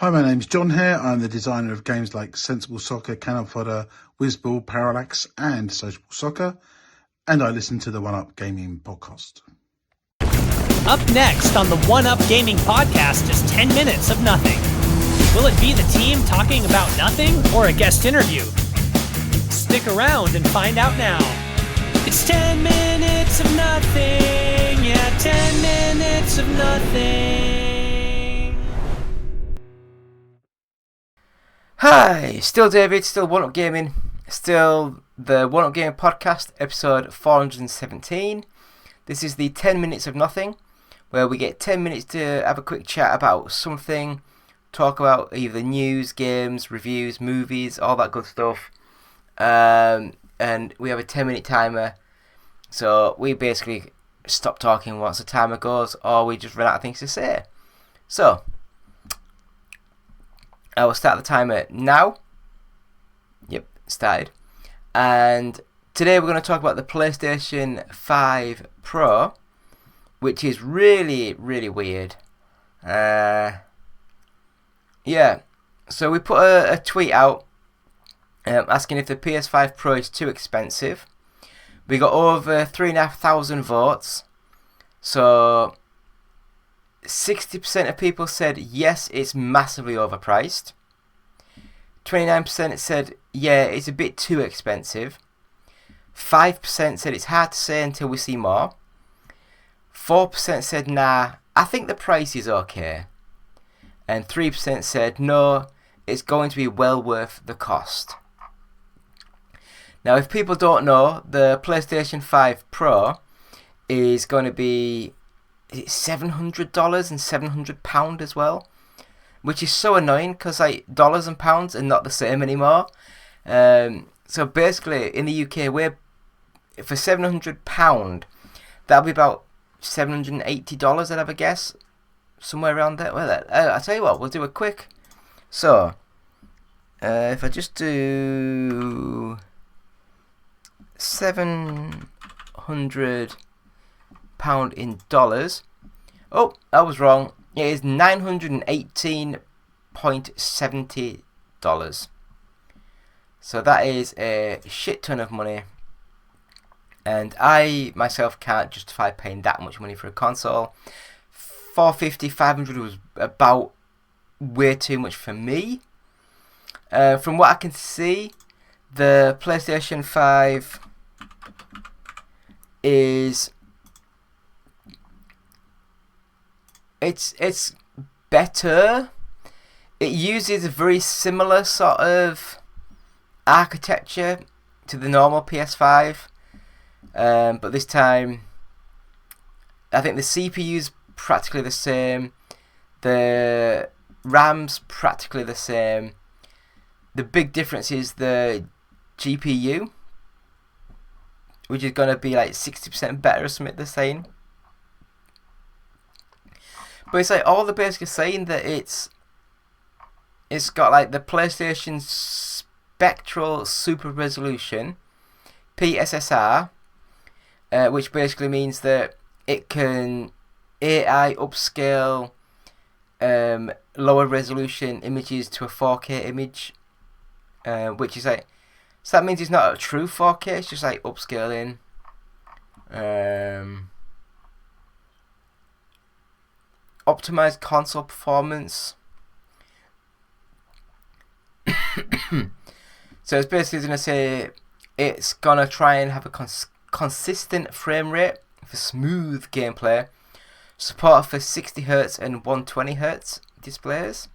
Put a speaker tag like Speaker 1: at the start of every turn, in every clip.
Speaker 1: Hi, my name's John here. I'm the designer of games like Sensible Soccer, Cannon Fodder, Whizball, Parallax and Sociable Soccer, and I listen to the One Up Gaming podcast.
Speaker 2: Up next on the One Up Gaming podcast is 10 minutes of nothing. Will it be the team talking about nothing or a guest interview? Stick around and find out now. It's 10 minutes of nothing. Yeah, 10 minutes of nothing.
Speaker 3: Hi, still David, still One Up Gaming, still the One Up Gaming podcast, episode 417. This is the 10 minutes of nothing, where we get 10 minutes to have a quick chat about something, talk about either news, games, reviews, movies, all that good stuff. And we have a 10-minute timer, so we basically stop talking once the timer goes, or we just run out of things to say. So I will start the timer now. Yep, started. And today we're going to talk about the PlayStation 5 Pro, which is really, really weird. Yeah, so we put a tweet out asking if the PS5 Pro is too expensive. We got over 3,500 votes. So 60% of people said yes, it's massively overpriced. 29% said yeah, it's a bit too expensive. 5% said it's hard to say until we see more. 4% said nah, I think the price is okay. And 3% said no, it's going to be well worth the cost. Now, if people don't know, the PlayStation 5 Pro is going to be $700 and £700 as well, which is so annoying because like dollars and pounds are not the same anymore. So basically, in the UK, for £700, that'll be about $780, I'd have a guess, somewhere around there. Well, I'll tell you what, we'll do a quick. So, if I just do £700 in dollars. Oh, I was wrong. It is $918.70. So that is a shit ton of money. And I myself can't justify paying that much money for a console. $450, $500 was about way too much for me. From what I can see, the PlayStation 5 is it's better. It uses a very similar sort of architecture to the normal PS5, but this time I think the CPU's practically the same, the RAM's practically the same. The big difference is the GPU, which is going to be like 60% better or something they're saying. But it's like all the basically saying that it's got like the PlayStation Spectral Super Resolution, PSSR, which basically means that it can AI upscale lower resolution images to a 4K image, which is like, so that means it's not a true 4K, it's just like upscaling. Optimized console performance. So it's basically going to say it's going to try and have a consistent frame rate for smooth gameplay, support for 60Hz and 120Hz displays,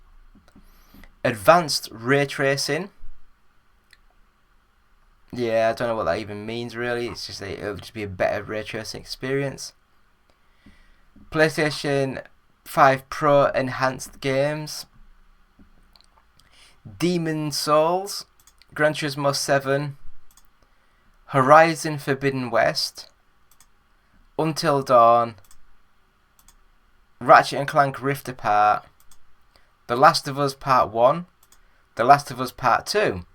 Speaker 3: advanced ray tracing. Yeah, I don't know what that even means really. It's just that it'll just be a better ray tracing experience. PlayStation 5 Pro enhanced games. Demon Souls, Gran Turismo 7, Horizon Forbidden West, Until Dawn, Ratchet and Clank Rift Apart, The Last of Us Part 1, The Last of Us Part 2,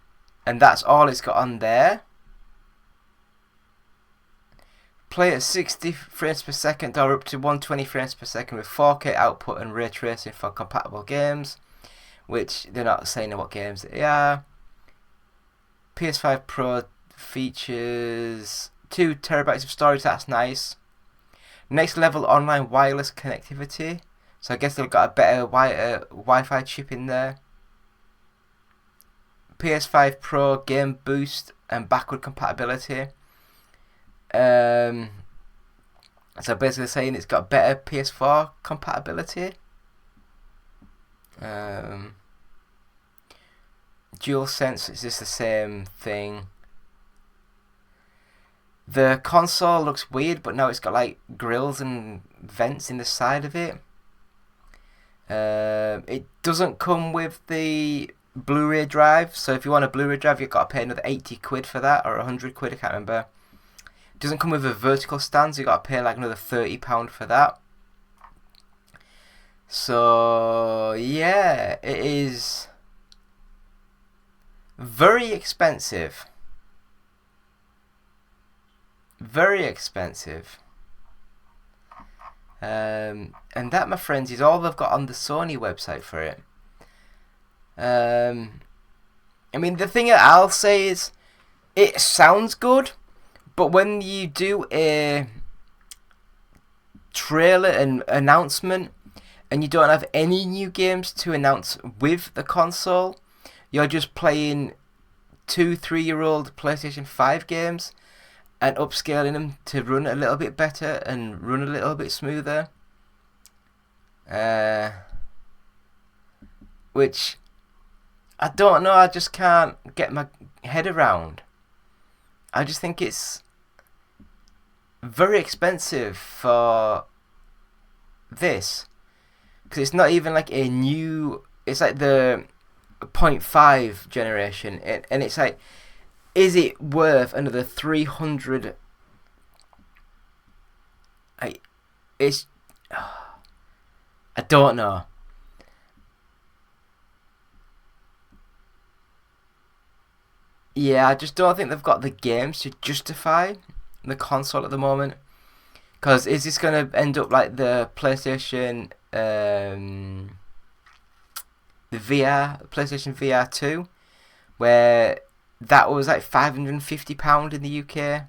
Speaker 3: and that's all it's got on there. Play at 60 frames per second or up to 120 frames per second with 4K output and ray tracing for compatible games. which they're not saying what games they are. PS5 Pro features 2 terabytes of storage, that's nice. Next level online wireless connectivity, so I guess they've got a better Wi-Fi chip in there. PS5 Pro game boost and backward compatibility. So basically saying it's got better PS4 compatibility. DualSense is just the same thing. The console looks weird, but now it's got like grills and vents in the side of it. It doesn't come with the Blu-ray drive, so if you want a Blu-ray drive, you've got to pay another 80 quid for that, or 100 quid, I can't remember. It doesn't come with a vertical stand, so you've got to pay like another £30 for that. So yeah, it is very expensive. Very expensive. And that, my friends, is all they've got on the Sony website for it. I mean, the thing that I'll say is, it sounds good, but when you do a trailer and announcement, and you don't have any new games to announce with the console, you're just playing 2-3-year-old PlayStation 5 games and upscaling them to run a little bit better and run a little bit smoother. Which, I don't know, I just can't get my head around. I just think it's very expensive for this. Because it's not even like a new... It's like the 0.5 generation. And it's like... Is it worth another 300? I don't know. Yeah, I just don't think they've got the games to justify the console at the moment. Because is this going to end up like the PlayStation, the PlayStation VR 2, where that was like £550 in the UK,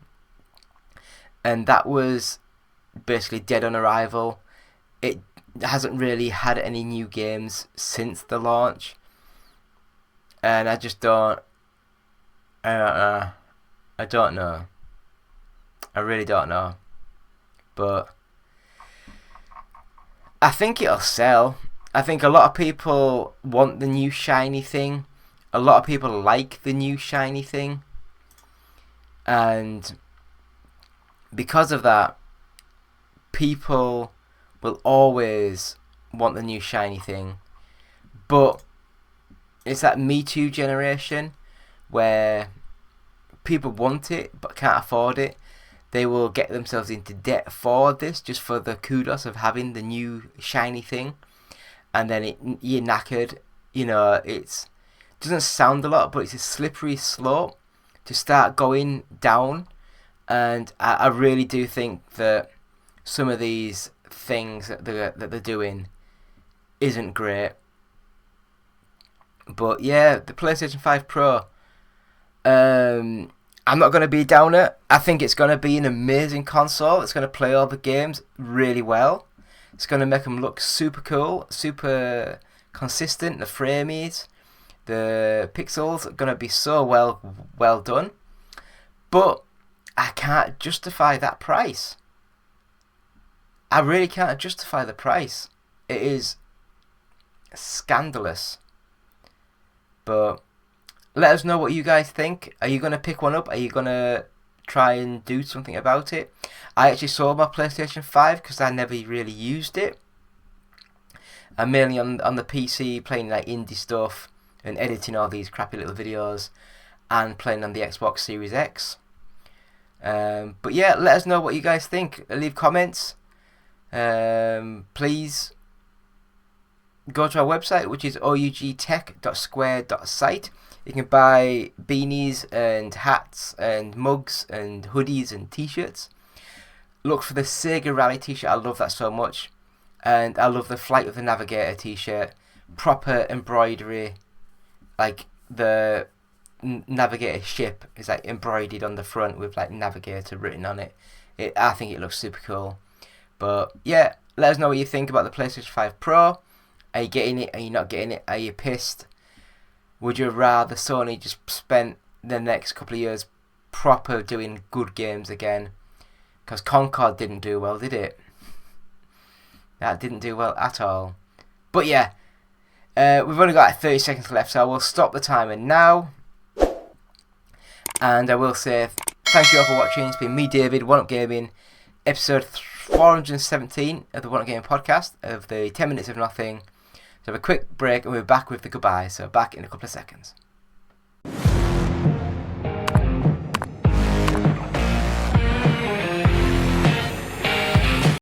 Speaker 3: and that was basically dead on arrival. It hasn't really had any new games since the launch, and I just don't. I don't know. I really don't know, but I think it'll sell. I think a lot of people want the new shiny thing. A lot of people like the new shiny thing, and because of that, people will always want the new shiny thing. But it's that Me Too generation where people want it but can't afford it. They will get themselves into debt for this, just for the kudos of having the new shiny thing, and then you're knackered. You know, it's doesn't sound a lot, but it's a slippery slope to start going down. And I really do think that some of these things that they're doing isn't great. But yeah, the PlayStation 5 Pro, I'm not going to be a downer. I think it's going to be an amazing console. It's going to play all the games really well. It's going to make them look super cool, super consistent. The frames, the pixels are going to be so well done. But I can't justify that price. I really can't justify the price. It is scandalous. But let us know what you guys think. Are you going to pick one up? Are you going to try and do something about it? I actually sold my PlayStation 5 because I never really used it. I'm mainly on the PC playing like indie stuff and editing all these crappy little videos, and playing on the Xbox Series X. But yeah, let us know what you guys think. Leave comments. Please go to our website, which is ougtech.square.site. You can buy beanies and hats and mugs and hoodies and t-shirts. Look for the Sega Rally t-shirt. I love that so much. And I love the Flight of the Navigator t-shirt proper embroidery, like the navigator ship is like embroidered on the front with like navigator written on it. I think it looks super cool. But yeah, let us know what you think about the PlayStation 5 Pro. Are you getting it? Are you not getting it? Are you pissed? Would you rather Sony just spent the next couple of years proper doing good games again? Because Concord didn't do well, did it? That didn't do well at all. But yeah, we've only got 30 seconds left, so I will stop the timer now. And I will say thank you all for watching. It's been me, David, One Up Gaming, episode 417 of the One Up Gaming podcast of the 10 Minutes of Nothing. So have a quick break and we're back with the goodbye. So back in a couple of seconds.